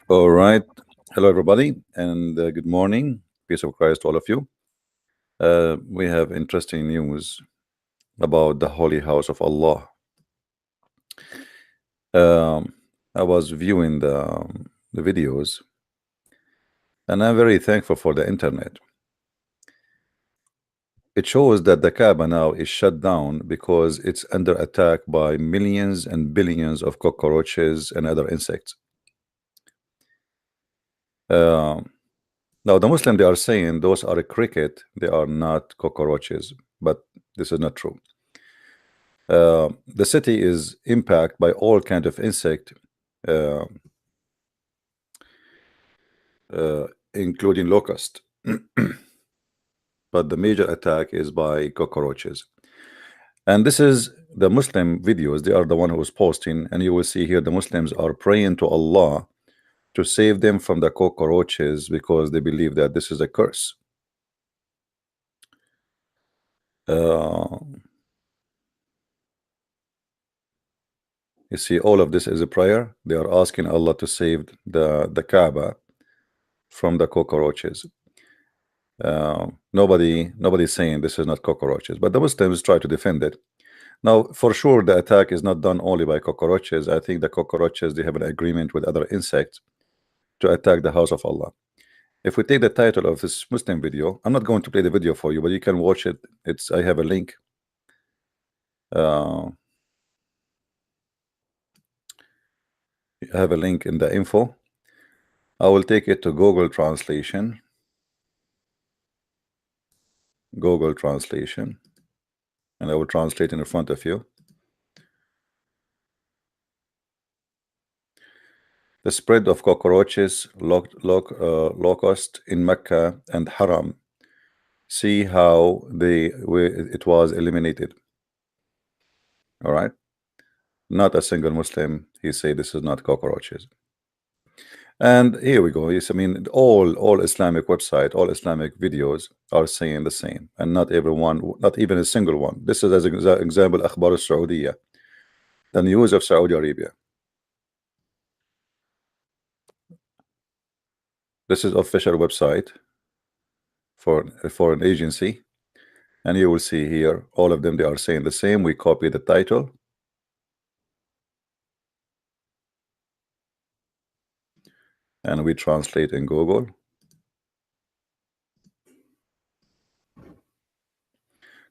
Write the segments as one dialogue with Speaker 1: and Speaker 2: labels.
Speaker 1: All right. Hello, everybody, and good morning. Peace of Christ to all of you. We have interesting news about the Holy House of Allah. Um, I was viewing the videos, and I'm very thankful for the internet. It shows that the Kaaba now is shut down because it's under attack by millions and billions of cockroaches and other insects. Um, Now, the Muslim, they are saying those are a cricket, they are not cockroaches, but this is not true. The city is impacted by all kind of insect, uh, including locust, but the major attack is by cockroaches. And this is the Muslim videos. They are the one who is posting, and you will see here the Muslims are praying to Allah to save them from the cockroaches because they believe that this is a curse. Uh, You see, all of this is a prayer. They are asking Allah to save the Kaaba from the cockroaches. Nobody's saying this is not cockroaches, but the Muslims try to defend it. Now, for sure, the attack is not done only by cockroaches. I think the cockroaches, they have an agreement with other insects to attack the house of Allah. If we take the title of this Muslim video, I'm not going to play the video for you, but you can watch it. I have a link. I have a link in the info. I will take it to Google Translation. Google Translation, and I will translate in front of you. The spread of cockroaches, locust in Mecca and Haram. See how it was eliminated. All right. Not a single Muslim he say this is not cockroaches. And here we go. Yes, I mean all Islamic website, all Islamic videos are saying the same, and not everyone, not even a single one. This is as an example, Akhbar al-Saudiya, the news of Saudi Arabia. This is official website for an agency, and you will see here all of them, they are saying the same. We copy the title, and we translate in Google.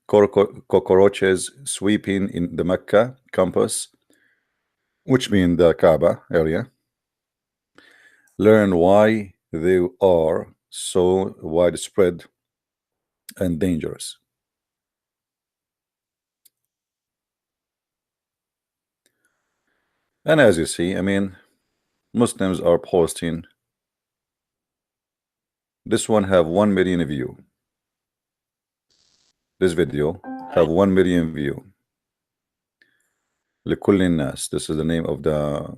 Speaker 1: Cockroaches sweeping in the Mecca campus, which means the Kaaba area. Learn why they are so widespread and dangerous. And as you see, I mean, Muslims are posting. This one have 1 million view. This video have 1 million view. لكل الناس. This is the name of the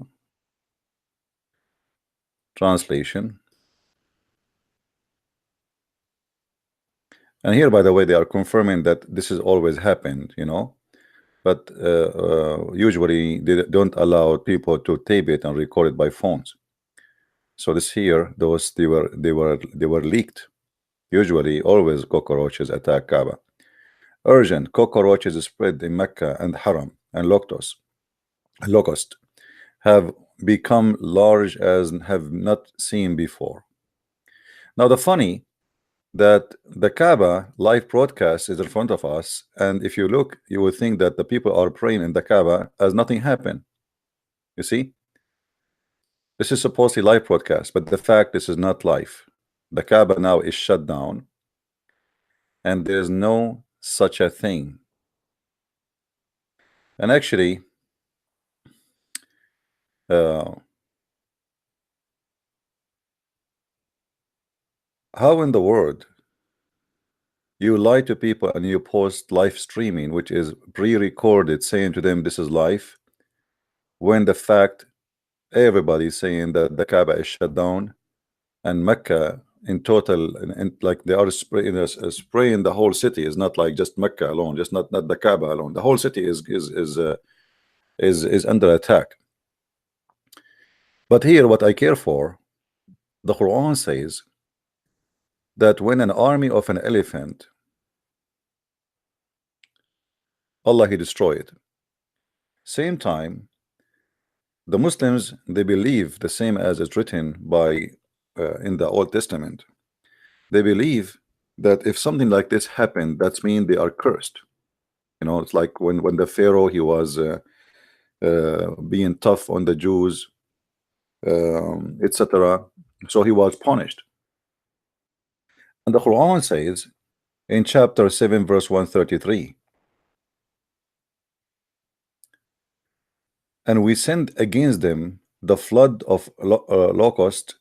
Speaker 1: translation. And here, by the way, they are confirming that this has always happened, you know, but usually they don't allow people to tape it and record it by phones. So this here, they were leaked. Usually, always cockroaches attack Kaaba. Urgent: cockroaches spread in Mecca and Haram, and locust have become large as have not seen before. Now the funny that the Kaaba live broadcast is in front of us, and if you look, you will think that the people are praying in the Kaaba as nothing happened. You see, this is supposedly live broadcast, but the fact this is not live. The Kaaba now is shut down, and there's no such a thing. And actually, how in the world you lie to people and you post live streaming, which is pre-recorded, saying to them this is live, when the fact everybody's saying that the Kaaba is shut down, and Mecca in total, and like they are spraying the whole city. Is not like just Mecca alone, just not the Kaaba alone. The whole city is under attack. But here, what I care for The Quran says that when an army of an elephant, Allah He destroyed it. Same time, the Muslims they believe the same as is written by in the Old Testament. They believe that if something like this happened, that's mean they are cursed. You know, it's like when the Pharaoh he was being tough on the Jews, etc. So he was punished. And the Quran says in chapter 7, verse 133, and we sent against them the flood of locust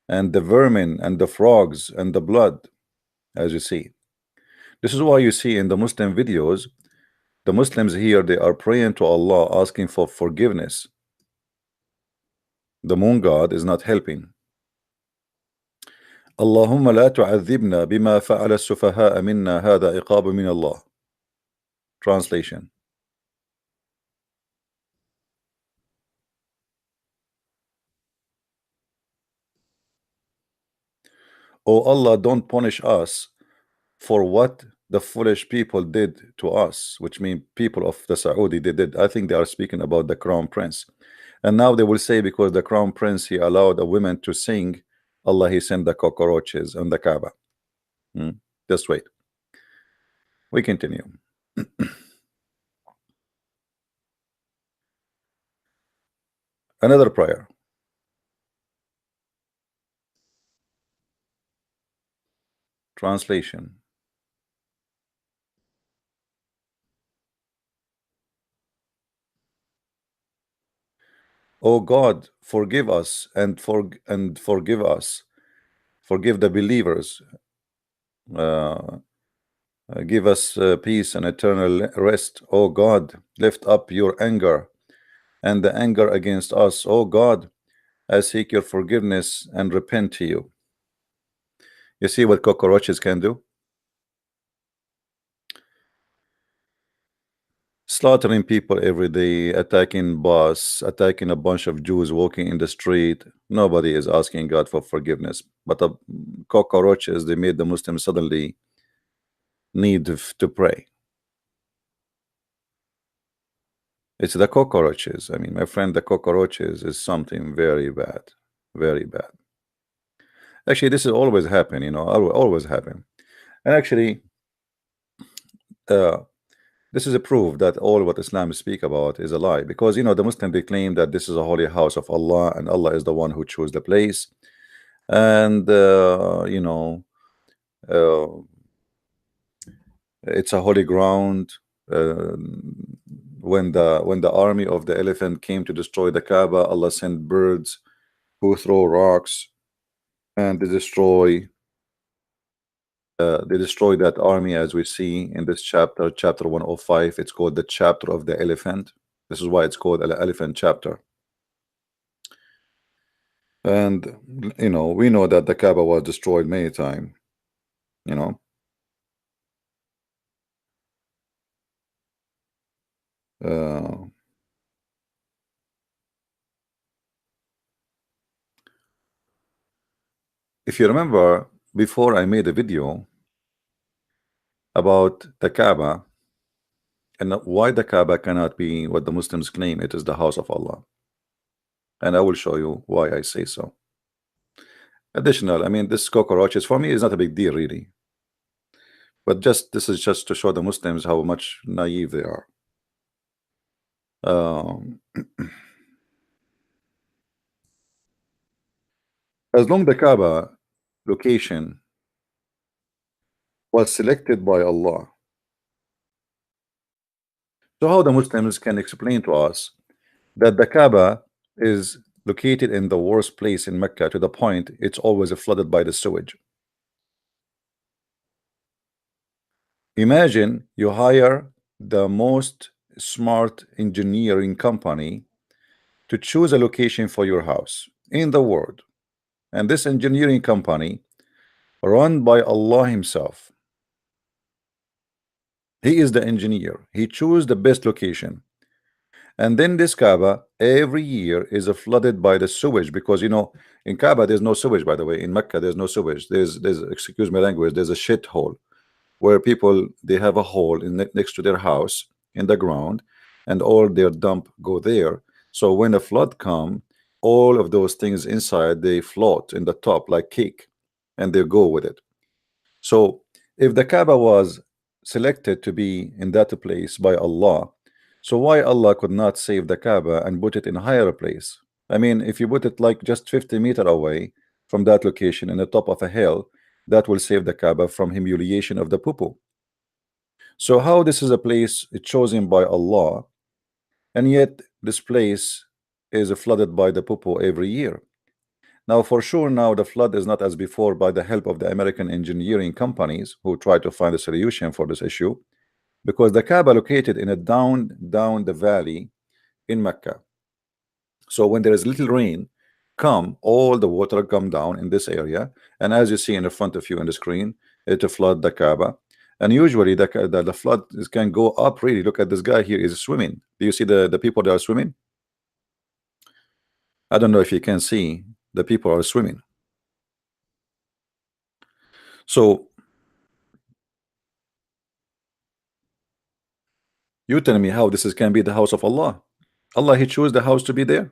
Speaker 1: and the vermin and the frogs and the blood, as you see. This is why you see in the Muslim videos, the Muslims here they are praying to Allah, asking for forgiveness. The moon god is not helping. اللهم لا تعذبنا بما فعل السفهاء منا هذا عقاب من الله. Translation. Oh Allah, don't punish us for what the foolish people did to us, which means people of the Saudi they did. I think they are speaking about the crown prince. And now they will say because the crown prince he allowed a woman to sing, Allah he sent the cockroaches on the Kaaba. Just wait. We continue. Another prayer. Translation. Oh God, forgive us and forgive us. Forgive the believers. Uh, give us peace and eternal rest. Oh God, lift up your anger and the anger against us. Oh God, I seek your forgiveness and repent to you. You see what cockroaches can do? Slaughtering people every day, attacking bus, attacking a bunch of Jews walking in the street. Nobody is asking God for forgiveness. But the cockroaches, they made the Muslims suddenly need to pray. It's the cockroaches. I mean, my friend, the cockroaches is something very bad. Very bad. Actually, this is always happen, you know, always happen. And actually, uh, this is a proof that all what Islam speak about is a lie, because you know the Muslim they claim that this is a holy house of Allah and Allah is the one who chose the place, and you know uh, it's a holy ground. Uh, when the army of the elephant came to destroy the Kaaba, Allah sent birds who throw rocks and they destroy that army, as we see in this chapter, chapter 105. It's called the chapter of the elephant. This is why it's called an elephant chapter. And you know, we know that the Kaaba was destroyed many times, you know. Uh, if you remember, before I made a video about the Kaaba and why the Kaaba cannot be what the Muslims claim it is the house of Allah. And I will show you why I say so. Additional, I mean, this cockroaches for me is not a big deal really. But just this is just to show the Muslims how much naive they are. Um, as long the Kaaba location was selected by Allah, so how the Muslims can explain to us that the Kaaba is located in the worst place in Mecca to the point it's always flooded by the sewage? Imagine you hire the most smart engineering company to choose a location for your house in the world, and this engineering company run by Allah himself. He is the engineer. He chose the best location, And then this Kaaba every year is flooded by the sewage because in Kaaba there's no sewage, by the way. In Mecca there's no sewage. There's excuse my language, there's a shit hole where people they have a hole next to their house in the ground, and all their dump go there. So when a flood come, all of those things inside they float in the top like cake, and they go with it. So if the Kaaba was selected to be in that place by Allah, so why Allah could not save the Kaaba and put it in a higher place? I mean, if you put it like just 50 meters away from that location in the top of a hill, that will save the Kaaba from humiliation of the poo. So how this is a place chosen by Allah, and yet this place is flooded by the poo every year. Now, for sure, now the flood is not as before by the help of the American engineering companies who try to find a solution for this issue, because the Kaaba located in a down the valley in Mecca. So when there is little rain, come all the water come down in this area, and as you see in the front of you on the screen, it will flood the Kaaba. And usually the flood can go up really. Look at this guy here is swimming. Do you see the people that are swimming? I don't know if you can see the people are swimming. So you tell me how can be the house of Allah. Allah he chose the house to be there.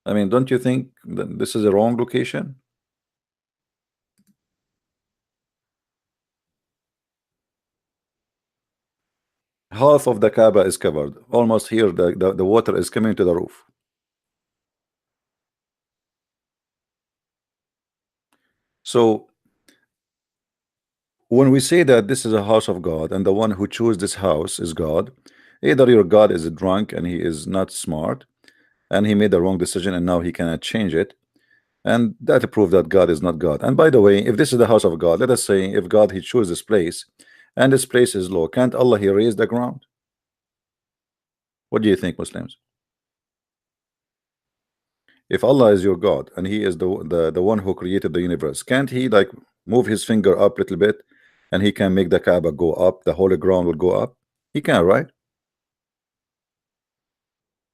Speaker 1: I mean, don't you think that this is a wrong location? Half of the Kaaba is covered. Almost here the water is coming to the roof. So when we say that this is a house of God and the one who chose this house is God, either your God is drunk and he is not smart and he made the wrong decision and now he cannot change it, and that proves that God is not God. And by the way, if this is the house of God, let us say if God he chose this place and this place is low, can't Allah he raise the ground? What do you think, Muslims? If Allah is your God and he is the one who created the universe, can't he like move his finger up a little bit and he can make the Kaaba go up, the holy ground will go up? He can, right?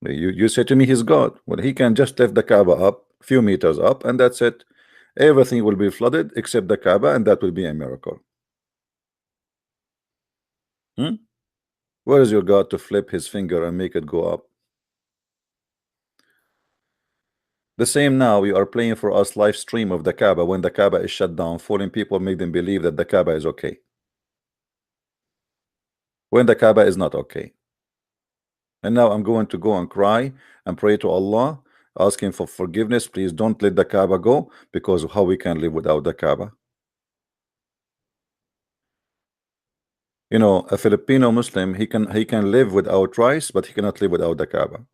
Speaker 1: You say to me he's God. Well, he can just lift the Kaaba up a few meters up and that's it. Everything will be flooded except the Kaaba, and that will be a miracle. Hmm? Where is your God to flip his finger and make it go up? The same now you are playing for us live stream of the Kaaba when the Kaaba is shut down, fooling people, make them believe that the Kaaba is okay when the Kaaba is not okay. And now I'm going to go and cry and pray to Allah, asking for forgiveness. Please don't let the Kaaba go, because how we can live without the Kaaba. You know, a Filipino Muslim, he can live without rice, but he cannot live without the Kaaba.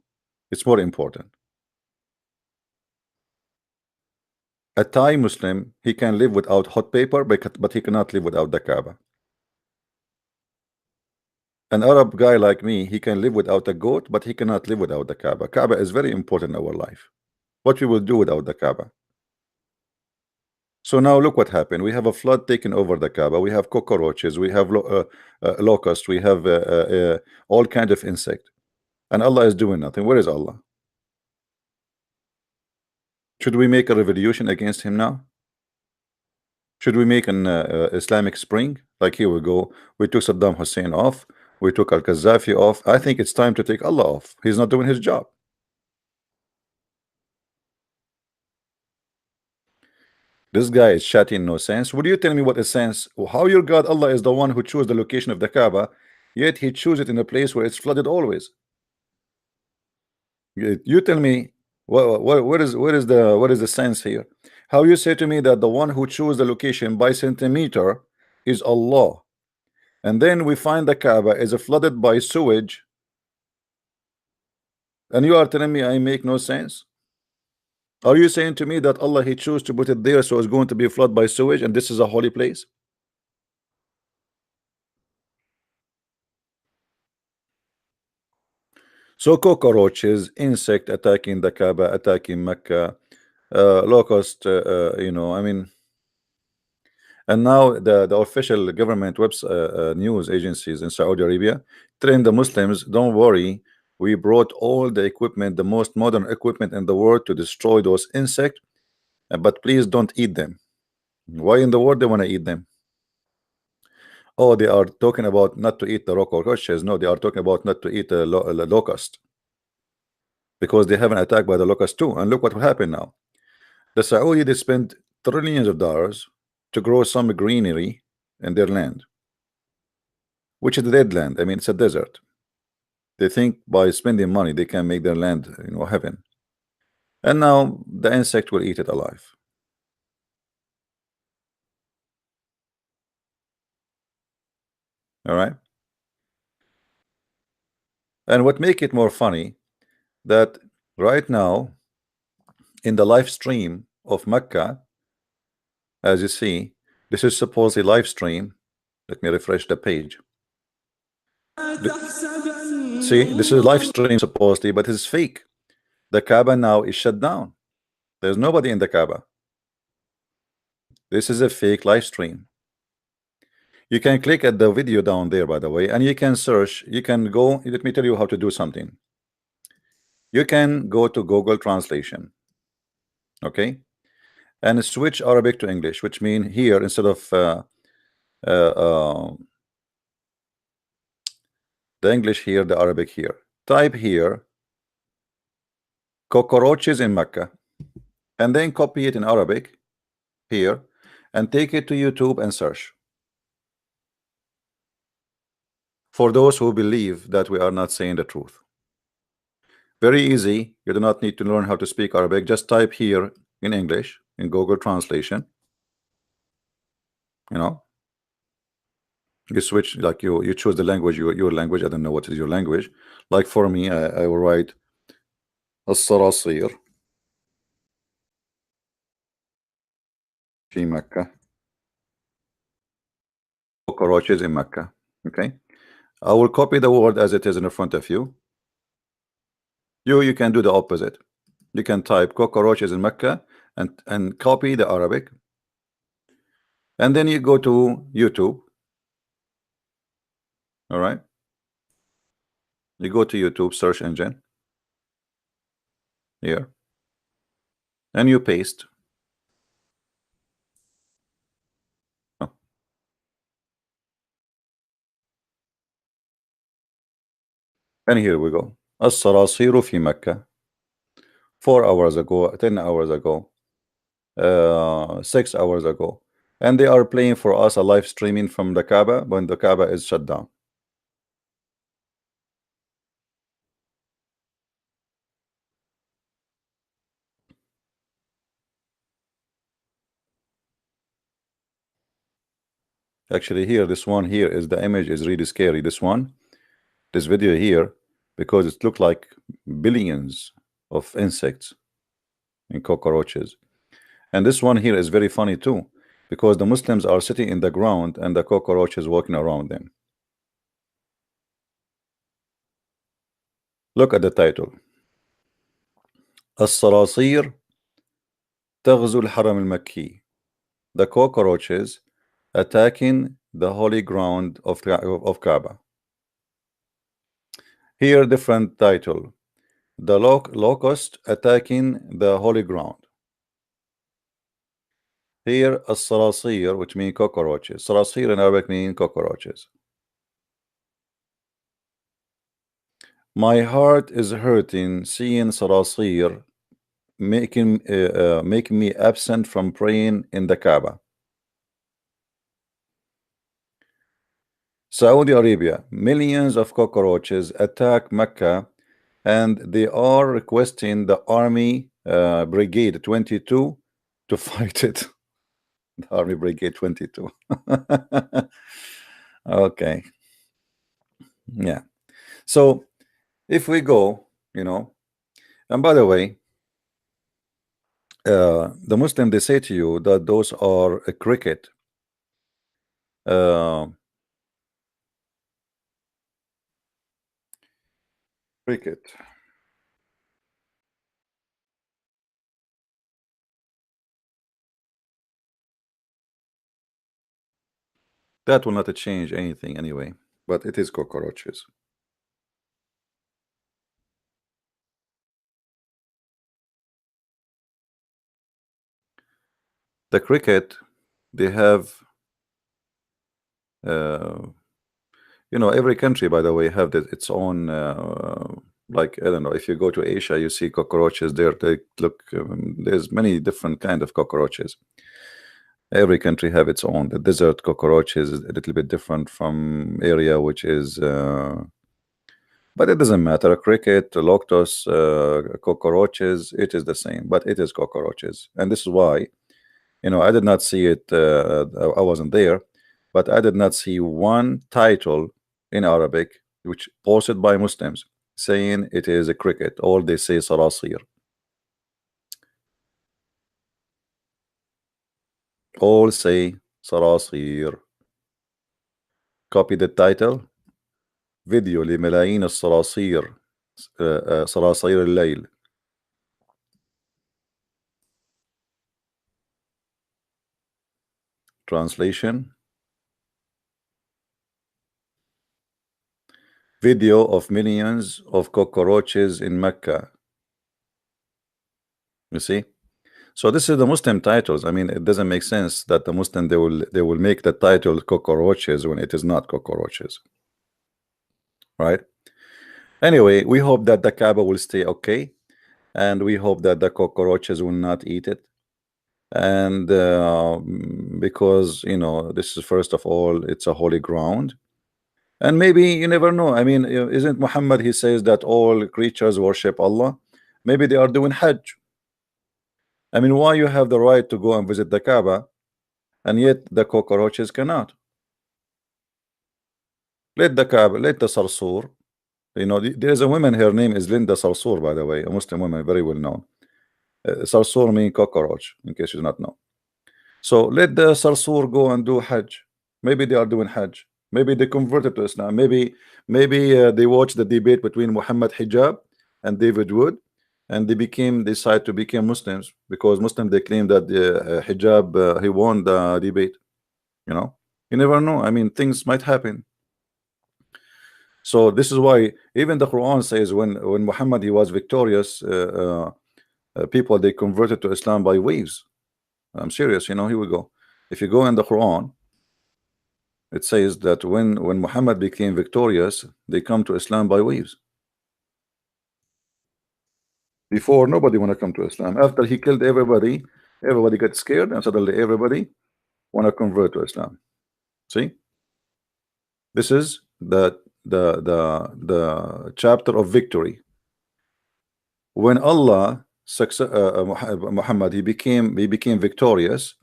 Speaker 1: It's more important. A Thai Muslim, he can live without hot paper, but he cannot live without the Kaaba. An Arab guy like me, he can live without a goat, but he cannot live without the Kaaba. Kaaba is very important in our life. What we will do without the Kaaba. So now look what happened. We have a flood taking over the Kaaba. We have cockroaches. We have locusts. We have all kind of insect. And Allah is doing nothing. Where is Allah? Should we make a revolution against him now? Should we make an Islamic spring? Like here we go. We took Saddam Hussein off. We took Al-Qaddafi off. I think it's time to take Allah off. He's not doing his job. This guy is chatting no sense. Would you tell me what is sense? How your God Allah is the one who chose the location of the Kaaba, yet he chose it in a place where it's flooded always? You tell me what is the sense here? How you say to me that the one who chose the location by centimeter is Allah, and then we find the Kaaba is flooded by sewage, and you are telling me I make no sense? Are you saying to me that Allah he chose to put it there so it's going to be flooded by sewage and this is a holy place? So cockroaches, insect attacking the Kaaba, attacking Mecca, locust, I mean, and now the official government news agencies in Saudi Arabia telling the Muslims, don't worry, We brought all the equipment, the most modern equipment in the world to destroy those insects, but please don't eat them. Why in the world they want to eat them? Oh, they are talking about not to eat the roaches. No, they are talking about not to eat the locust, because they have an attack by the locust too. And look what will happen now. The Saudi, they spend trillions of dollars to grow some greenery in their land, which is a dead land. I mean, it's a desert. They think by spending money they can make their land, heaven. And now the insect will eat it alive. All right. And what make it more funny, that right now in the live stream of Mecca, as you see, this is supposedly live stream. Let me refresh the page. See, this is live stream supposedly, but it's fake. The Kaaba now is shut down. There's nobody in the Kaaba. This is a fake live stream. You can click at the video down there, by the way, and you can search. You can go. Let me tell you how to do something. You can go to Google Translation, okay, and switch Arabic to English, which mean here instead of uh, uh, the English here, the Arabic here. Type here cockroaches in Mecca, and then copy it in Arabic here, and take it to YouTube and search. For those who believe that we are not saying the truth. Very easy. You do not need to learn how to speak Arabic. Just type here in English in Google Translation. You switch, like you choose the language, your language. I don't know what is your language. Like for me, I will write الصراصير في مكة. Cockroaches in Mecca. Okay. I will copy the word as it is in front of you. You can do the opposite. You can type cockroaches in Mecca and copy the Arabic, and then you go to YouTube. All right. You go to YouTube search engine here, and you paste. Oh. And here we go. الصراصير في مكة. 4 hours ago, 10 hours ago, 6 hours ago, and they are playing for us a live streaming from the Kaaba when the Kaaba is shut down. Actually, here, this one here is the image is really scary. This video here, because it looked like billions of insects and cockroaches. And this one here is very funny too, because the Muslims are sitting in the ground and the cockroaches walking around them. Look at the title. الصراصير تغزو الحرم المكي. The cockroaches attacking the holy ground of Kaaba. Here, different title. The locust attacking the holy ground. Here, الصراصير, which mean cockroaches. Sarasir in Arabic mean cockroaches. My heart is hurting seeing sarasir making me absent from praying in the Kaaba. Saudi Arabia, millions of cockroaches attack Mecca, and they are requesting the Army Brigade 22 to fight it. The Army Brigade 22. Okay. Yeah. So if we go, and by the way, the Muslim, they say to you that those are a cricket. Cricket. That will not change anything anyway, but it is cockroaches. The cricket, they have, uh, every country, by the way, have its own. Like, I don't know, if you go to Asia, you see cockroaches there. They look. There's many different kind of cockroaches. Every country have its own. The desert cockroaches is a little bit different from area which is. But it doesn't matter. Cricket, locust, cockroaches, it is the same. But it is cockroaches, and this is why. I did not see it. I wasn't there, but I did not see one title in Arabic which posted by Muslims saying it is a cricket. All they say sarasir. All say sarasir. Copy the title. فيديو لملايين الصراصير. صراصير الليل. Translation. Video of millions of cockroaches in Mecca. You see? So this is the Muslim titles. I mean, it doesn't make sense that the Muslim they will make the title cockroaches when it is not cockroaches. Right? Anyway, we hope that the Kaaba will stay okay, and we hope that the cockroaches will not eat it. And because this is, first of all, it's a holy ground. And maybe, you never know. I mean, isn't Muhammad, he says that all creatures worship Allah? Maybe they are doing Hajj. I mean, why you have the right to go and visit the Kaaba, and yet the cockroaches cannot? Let the Kaaba, let the Sarsoor. There is a woman, her name is Linda Sarsoor, by the way, a Muslim woman, very well known. Sarsoor means cockroach, in case you do not know. So let the Sarsoor go and do Hajj. Maybe they are doing Hajj. Maybe they converted to Islam. Maybe they watched the debate between Muhammad Hijab and David Wood, and they decide to become Muslims, because Muslims, they claim that the Hijab, he won the debate. You never know. I mean, things might happen. So this is why even the Quran says when Muhammad, he was victorious, people, they converted to Islam by waves. I'm serious. Here we go. If you go in the Quran, it says that when Muhammad became victorious, they come to Islam by waves. Before, nobody want to come to Islam. After he killed everybody got scared, and suddenly everybody want to convert to Islam. See, this is the chapter of victory. When Allah Muhammad, he became victorious,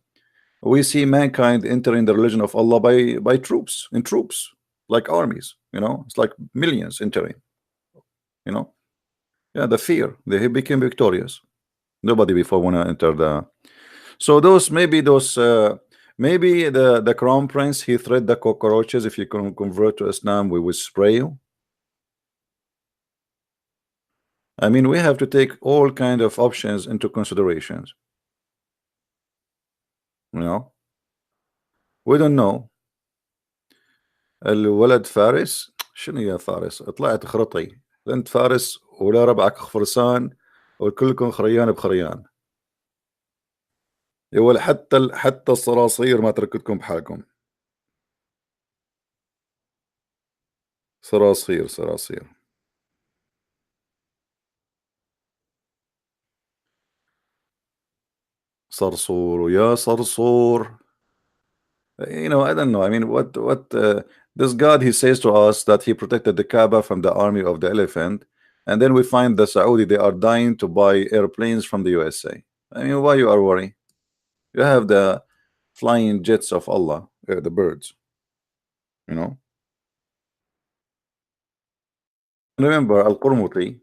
Speaker 1: we see mankind entering the religion of Allah by troops, like armies. It's like millions entering. Yeah, the fear, he became victorious. Nobody before want to enter the. So maybe the crown prince, he threat the cockroaches. If you can convert to Islam, we will spray you. I mean, we have to take all kind of options into considerations. We don't know. الولد فارس. شنو يا فارس؟ طلعت خرطي. لا انت فارس ولا ربعك خفرسان، وكلكم خريان بخريان. يا ولا حتى الصراصير ما تركتكم بحالكم. صراصير. صرصور يا صرصور. I don't know. I mean, what this God, he says to us that he protected the Kaaba from the army of the elephant, and then we find the Saudi, they are dying to buy airplanes from the USA. I mean, why you are worried? You have the flying jets of Allah, the birds. Remember Al-Qurmuti,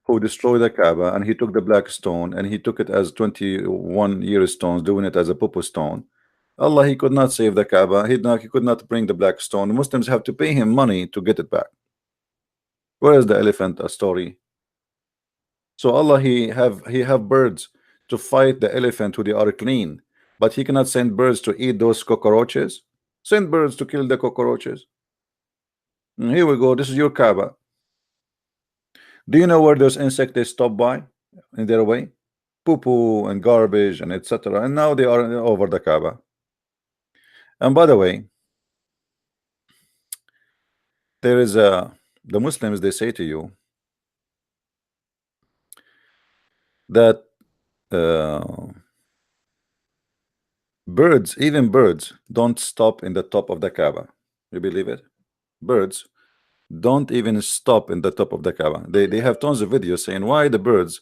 Speaker 1: who destroyed the Kaaba, and he took the black stone and he took it as 21-year stones, doing it as a popo stone. Allah, he could not save the Kaaba. He could not bring the black stone. The Muslims have to pay him money to get it back. Where is the elephant story? So Allah, he have birds to fight the elephant who they are clean, but he cannot send birds to eat those cockroaches. Send birds to kill the cockroaches. And here we go. This is your Kaaba. Do you know where those insects they stop by in their way? poo-poo and garbage and etc. And now they are over the Kaaba. And by the way, there is a the Muslims, they say to you that uh, birds, even birds, don't stop in the top of the Kaaba. You believe it? Birds don't even stop in the top of the Kaaba. They have tons of videos saying why the birds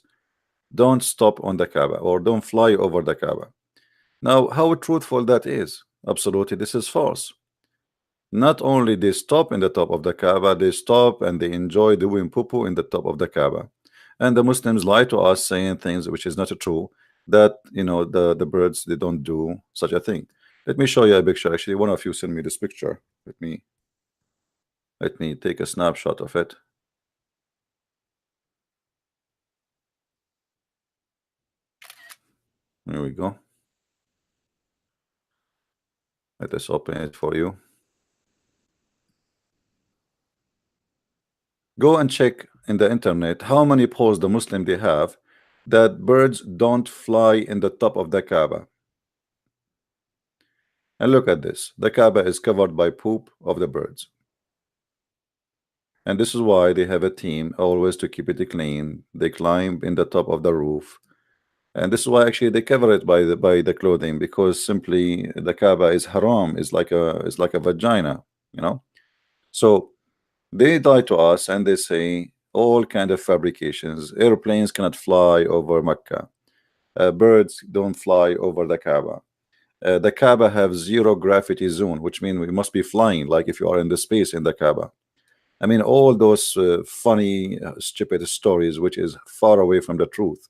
Speaker 1: don't stop on the Kaaba or don't fly over the Kaaba. Now, how truthful that is? Absolutely, this is false. Not only they stop in the top of the Kaaba, they stop and they enjoy doing poo-poo in the top of the Kaaba. And the Muslims lie to us saying things which is not true, that the birds, they don't do such a thing. Let me show you a picture. Actually, one of you send me this picture. Let me take a snapshot of it. Here we go. Let us open it for you. Go and check in the internet how many posts the Muslim they have that birds don't fly in the top of the Kaaba. And look at this. The Kaaba is covered by poop of the birds. And this is why they have a team always to keep it clean. They climb in the top of the roof. And this is why actually they cover it by the clothing, because simply the Kaaba is haram, is like a vagina, you know. So they lie to us and they say all kind of fabrications. Airplanes cannot fly over Mecca. Birds don't fly over the Kaaba. The Kaaba have zero gravity zone, which means we must be flying like if you are in the space in the Kaaba. I mean, all those funny, stupid stories, which is far away from the truth,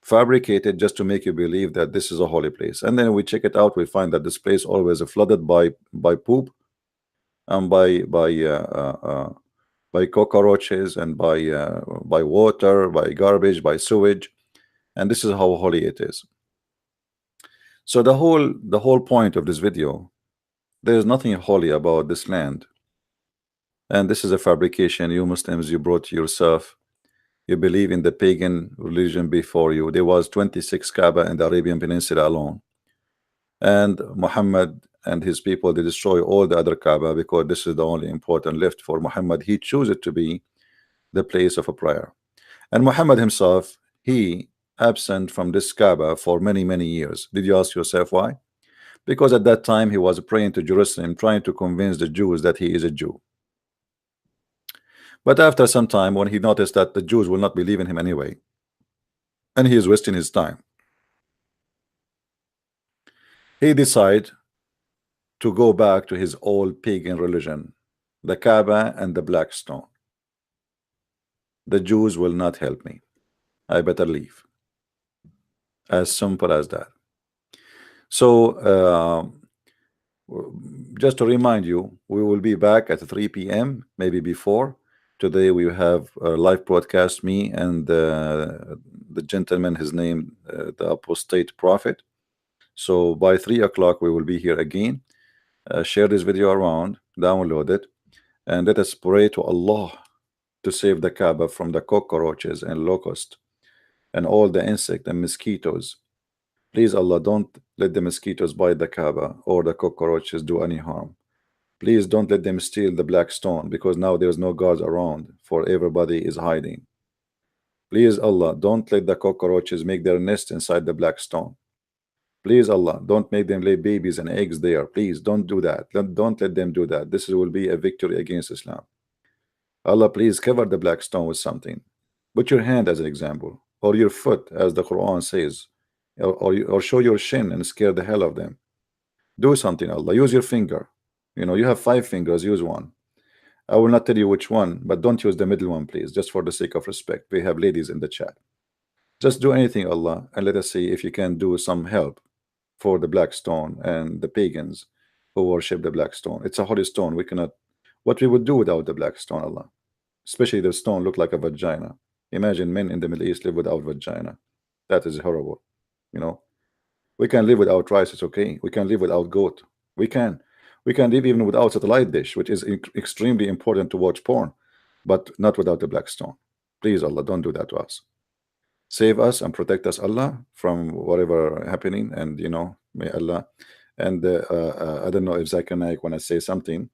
Speaker 1: fabricated just to make you believe that this is a holy place. And then we check it out, we find that this place always flooded by poop and by cockroaches and by water, by garbage, by sewage, and this is how holy it is. So the whole point of this video, there is nothing holy about this land, and this is a fabrication. You Muslims, you brought yourself. You believe in the pagan religion before you. There was 26 Kaaba in the Arabian Peninsula alone, and Muhammad and his people, they destroy all the other Kaaba because this is the only important left for Muhammad. He chose it to be the place of a prayer. And Muhammad himself, he absent from this Kaaba for many years. Did you ask yourself why? Because at that time he was praying to Jerusalem, trying to convince the Jews that he is a Jew. But after some time, when he noticed that the Jews will not believe in him anyway, and he is wasting his time, he decided to go back to his old pagan religion, the Kaaba and the black stone. The Jews will not help me. I better leave. As simple as that. So just to remind you, we will be back at 3 p.m. maybe before. Today we have a live broadcast, me and the gentleman, his name the apostate prophet. So by 3 o'clock we will be here again. Share this video around, download it, and let us pray to Allah to save the Kaaba from the cockroaches and locusts and all the insects and mosquitoes. Please Allah, don't let the mosquitoes bite the Kaaba or the cockroaches do any harm. Please don't let them steal the black stone, because now there's no guards around, for everybody is hiding. Please Allah, don't let the cockroaches make their nest inside the black stone. Please Allah, don't make them lay babies and eggs there. Please don't do that. Don't let them do that. This will be a victory against Islam. Allah, please cover the black stone with something. Put your hand as an example, or your foot, as the Quran says, or show your shin and scare the hell of them. Do something, Allah. Use your finger. You have 5 fingers, use one. I will not tell you which one, but don't use the middle one, please, just for the sake of respect. We have ladies in the chat. Just do anything, Allah, and let us see if you can do some help for the black stone and the pagans who worship the black stone. It's a holy stone. We cannot. What we would do without the black stone, Allah? Especially the stone look like a vagina. Imagine men in the Middle East live without vagina. That is horrible. We can live without rice, it's okay. We can live without goat. We can live even without satellite dish, which is extremely important to watch porn, but not without the black stone. Please, Allah, don't do that to us. Save us and protect us, Allah, from whatever happening. And may Allah. And I don't know if Zakir Naik want to say something.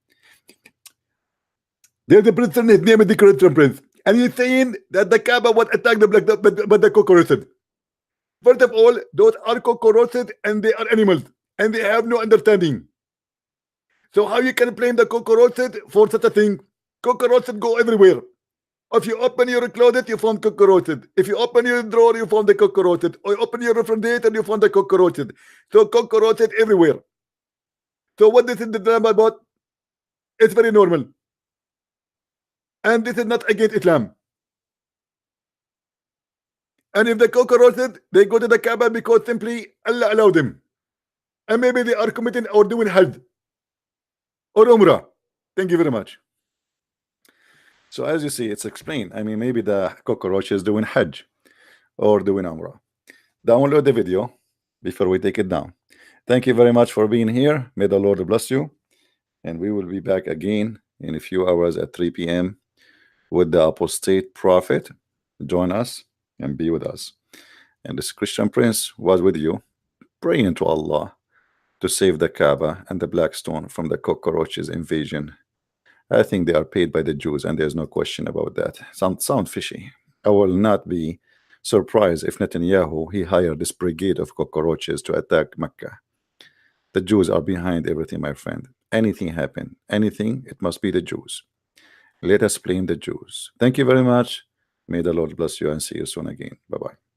Speaker 1: There's the prince, his name is the Christian prince, and he's saying that the Kaaba was attacked by the cockroaches. First of all, those are cockroaches and they are animals and they have no understanding. So how you can blame the cockroaches for such a thing? Cockroaches go everywhere. If you open your closet, you find cockroaches. If you open your drawer, you find the cockroaches. Or open your refrigerator, you find the cockroaches. So cockroaches everywhere. So what this is the drama about? It's very normal. And this is not against Islam. And if the cockroaches, they go to the Kaaba because simply Allah allowed them. And maybe they are committing or doing Hajj or Umrah. Thank you very much. So as you see, it's explained. I mean, maybe the cockroach is doing Hajj or doing Umrah. Download the video before we take it down. Thank you very much for being here. May the Lord bless you. And we will be back again in a few hours at 3 p.m. with the apostate prophet. Join us and be with us. And this Christian prince was with you, praying to Allah to save the Kaaba and the Black Stone from the cockroaches invasion. I think they are paid by the Jews, and there's no question about that. Sound fishy. I will not be surprised if Netanyahu he hired this brigade of cockroaches to attack Mecca. The Jews are behind everything, my friend. Anything happen, anything, it must be the Jews. Let us blame the Jews. Thank you very much. May the Lord bless you and see you soon again. Bye-bye.